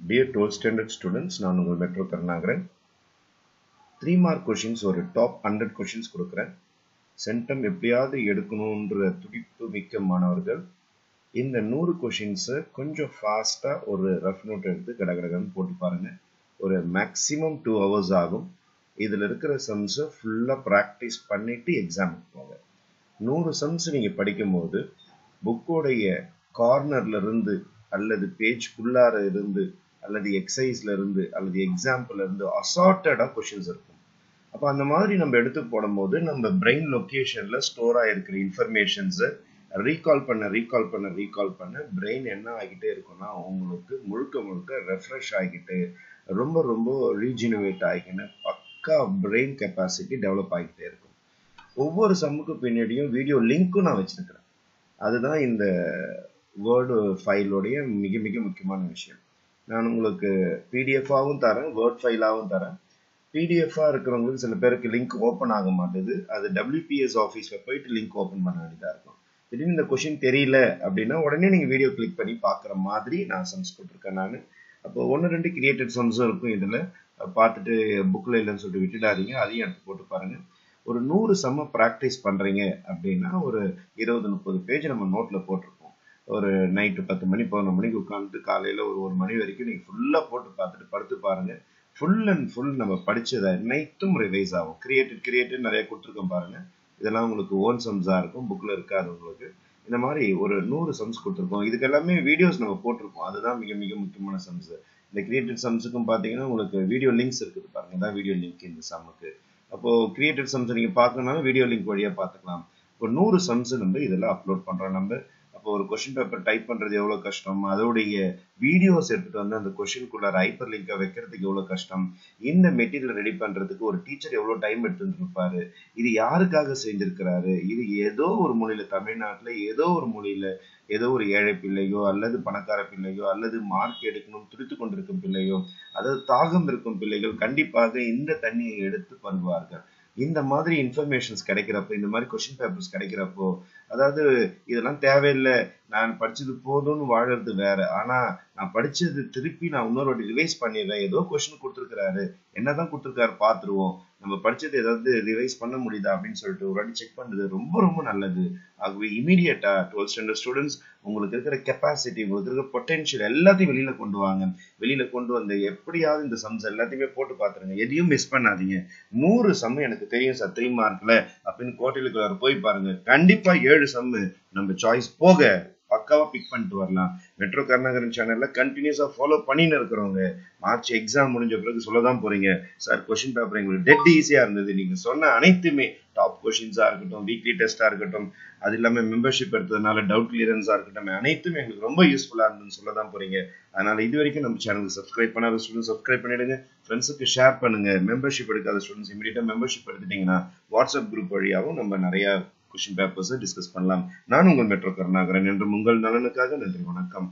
Dear 12th standard students, நான் உங்கள் metro Karunakaran. 3 mark questions ஒரு டாப் 100 கொஷின்ஸ் கொடுக்குறேன். சென்டம் எப்படியாவது எடுக்கணுன்ற துடிப்பு மிக்க மாணவர்கள் இந்த 100 கொஷின்ஸை கொஞ்சம் ஃபாஸ்ட்டாக ஒரு ரஃப் நோட் எடுத்து கடகடகன்னு போட்டு பாருங்க. ஒரு மேக்ஸிமம் 2 hours ஆகும். இதில் இருக்கிற சம்ஸை ஃபுல்லாக ப்ராக்டிஸ் பண்ணிட்டு எக்ஸாமுக்கு போங்க. 100 சம்ஸ் நீங்கள் படிக்கும்போது புக்கோடைய கார்னர்ல இருந்து அல்லது பேஜ்க்குள்ளார இருந்து அல்லது எக்ஸசைஸ்ல இருந்து அல்லது எக்ஸாம்பிள்ல இருந்து அசார்ட்டடா கொஸ்டின்ஸ் இருக்கும். அப்ப அந்த மாதிரி நம்ம எடுத்து போடும்போது நம்ம பிரெயின் லொகேஷன்ல ஸ்டோர் ஆயிருக்கிற இன்ஃபர்மேஷன்ஸை ரீகால் பண்ண பிரெயின் என்ன ஆகிட்டே இருக்கும்னா உங்களுக்கு முழுக்க ரெஃப்ரெஷ் ஆகிட்டு ரொம்ப ரீஜினுவேட் ஆகிக்கின்னு பக்கா பிரெயின் கெப்பாசிட்டி டெவலப் ஆகிட்டே இருக்கும். ஒவ்வொரு சம்முக்கு பின்னாடியும் வீடியோ லிங்க்கும் நான் வச்சிருக்கிறேன். அதுதான் இந்த வேர்டு ஃபைலோடைய மிக முக்கியமான விஷயம். நான் உங்களுக்கு பிடிஎஃபாகவும் தரேன், வேர்ட் ஃபைலாகவும் தரேன். பிடிஎஃபாக இருக்கிறவங்களுக்கு சில பேருக்கு லிங்க் ஓப்பன் ஆக மாட்டேது. அது WPS ஆஃபீஸில் போயிட்டு லிங்க் ஓப்பன் பண்ண வேண்டியதாக இருக்கும். திடீர்னு இந்த கொஷின் தெரியல அப்படின்னா உடனே நீங்கள் வீடியோ கிளிக் பண்ணி பார்க்குற மாதிரி நான் சம்ஸ் கொடுத்துருக்கேன். நான் அப்போ 1-2 கிரியேட்டட் சம்ஸும் இருக்கும். இதில் பார்த்துட்டு புக்கில் இல்லைன்னு சொல்லிட்டு விட்டுடாதீங்க, அதையும் எடுத்து போட்டு பாருங்கள். ஒரு 100 சம்ம ப்ராக்டிஸ் பண்ணுறீங்க அப்படின்னா ஒரு 20-30 பேஜ் நம்ம நோட்டில் போட்டிருப்போம். ஒரு நைட்டு 10 மணி 11 மணிக்கு உட்காந்துட்டு காலையில் ஒரு 1 மணி வரைக்கும் நீங்கள் ஃபுல்லாக போட்டு பார்த்துட்டு படுத்து பாருங்கள். ஃபுல் அண்ட் ஃபுல் நம்ம படித்ததை அனைத்தும் ரிவைஸ் ஆகும். கிரியேட்டட் நிறைய கொடுத்துருக்கோம் பாருங்கள். இதெல்லாம் உங்களுக்கு ஓன் சம்ஸாக இருக்கும், புக்கில் இருக்காது உங்களுக்கு. இந்த மாதிரி ஒரு 100 சம்ஸ் கொடுத்துருக்கோம். இதுக்கு எல்லாமே வீடியோஸ் நம்ம போட்டிருக்கோம். அதுதான் மிக முக்கியமான சம்ஸ். இந்த கிரியேட்டட் சம்ஸுக்கும் பார்த்தீங்கன்னா உங்களுக்கு வீடியோ லிங்க்ஸ் இருக்குது பாருங்கள். இதான் வீடியோ லிங்க் இந்த சம்முக்கு. அப்போது கிரியேட்டட் சம்ஸ் நீங்கள் பார்க்கணும்னாலும் வீடியோ லிங்க் வழியாக பார்த்துக்கலாம். இப்போ 100 சம்ஸ் நம்ம இதெல்லாம் அப்லோட் பண்ணுறோம். நம்ம அப்போ ஒரு கொஸ்டின் பேப்பர் டைப் பண்ணுறது எவ்வளோ கஷ்டம், அதோடைய வீடியோஸ் எடுத்துகிட்டு வந்து அந்த கொஸ்டின்குள்ள ஹைப்பர் லிங்கை வைக்கிறதுக்கு எவ்வளோ கஷ்டம், இந்த மெட்டீரியல் ரெடி பண்ணுறதுக்கு ஒரு டீச்சர் எவ்வளோ டைம் எடுத்துருப்பாரு, இது யாருக்காக செஞ்சிருக்கிறாரு, இது ஏதோ ஒரு மூலையில் தமிழ்நாட்டில் ஏதோ ஒரு மூலையில் ஏதோ ஒரு ஏழை பிள்ளையோ அல்லது பணக்கார பிள்ளையோ அல்லது மார்க் எடுக்கணும் துடித்து கொண்டிருக்கும் பிள்ளையோ அதாவது தாகம் இருக்கும் பிள்ளைகள் கண்டிப்பாக இந்த தண்ணியை எடுத்து பருகுவார்கள். இந்த மாதிரி இன்ஃபர்மேஷன்ஸ் கிடைக்கிறப்போ, இந்த மாதிரி கொஸ்டின் பேப்பர்ஸ் கிடைக்கிறப்போ, அதாவது இதெல்லாம் தேவையில்லை, நான் படிச்சது போதும்னு வாழறது வேற. ஆனா நான் படிச்சது திருப்பி நான் இன்னொரு வாட்டி ரிவைஸ் பண்ணிடுறேன். ஏதோ கொஸ்டின் கொடுத்துருக்காரு, என்னதான் கொடுத்துருக்காரு பார்த்துருவோம், நம்ம படிச்சது ஏதாவது ரிவைஸ் பண்ண முடியுதா அப்படின்னு சொல்லிட்டு ஒரு வாட்டி செக் பண்ணுறது ரொம்ப நல்லது. ஆகவே இமீடியட்டா 12th ஸ்டாண்டர்ட் ஸ்டூடெண்ட்ஸ் உங்களுக்கு இருக்கிற கெப்பாசிட்டி, உங்களுக்கு இருக்கிற பொட்டென்ஷியல் எல்லாத்தையும் வெளியில கொண்டு வாங்க. வெளியில கொண்டு வந்து எப்படியாவது இந்த சம்ஸ் எல்லாத்தையுமே போட்டு பார்த்துருங்க. எதையும் மிஸ் பண்ணாதீங்க. 100 சம் எனக்கு தெரியும் சார் 3 மார்க்ல அப்படின்னு கோட்டையிலுக்குள்ளார போய் பாருங்க. கண்டிப்பா 7 சம் நம்ம சாய்ஸ் போக பக்காவா பிக் பண்ணிட்டு வரலாம். மெட்ரோ கருணாகரன் சேனல்ல கண்டினியூஸா ஃபாலோ பண்ணின்னு இருக்கிறவங்க மார்ச் எக்ஸாம் முடிஞ்ச பிறகு சொல்லதான் போறீங்க, சார் கொஸ்டின் பேப்பர் எங்களுக்கு டெட் ஈஸியா இருந்தது, நீங்க சொன்ன அனைத்துமே டாப் கொஸ்டின்ஸா இருக்கட்டும், வீக்லி டெஸ்டா இருக்கட்டும், அது இல்லாம மெம்பர்ஷிப் எடுத்ததுனால டவுட் கிளியரன்ஸா இருக்கட்டும், அனைத்துமே எங்களுக்கு ரொம்ப யூஸ்ஃபுல்லா இருந்ததுன்னு சொல்லதான் போறீங்க. அதனால இது வரைக்கும் நம்ம சேனலுக்கு சப்ஸ்கிரைப் பண்ணாத ஸ்டூடெண்ட்ஸ் சப்ஸ்கிரைப் பண்ணிடுங்க, ஃப்ரெண்ட்ஸுக்கு ஷேர் பண்ணுங்க. மெம்பர்ஷிப் எடுக்காத ஸ்டூடெண்ட்ஸ் இமீடியட்டா மெம்பர்ஷிப் எடுத்துட்டீங்கன்னா வாட்ஸ்அப் குரூப் வழியாகவும் நம்ம நிறைய கொஸ்டின் பேப்பர்ஸை டிஸ்கஸ் பண்ணலாம். நான் உங்கள் மெட்ரோ கருணாகரன். என்று உங்கள் நலனுக்காக. நன்றி, வணக்கம்.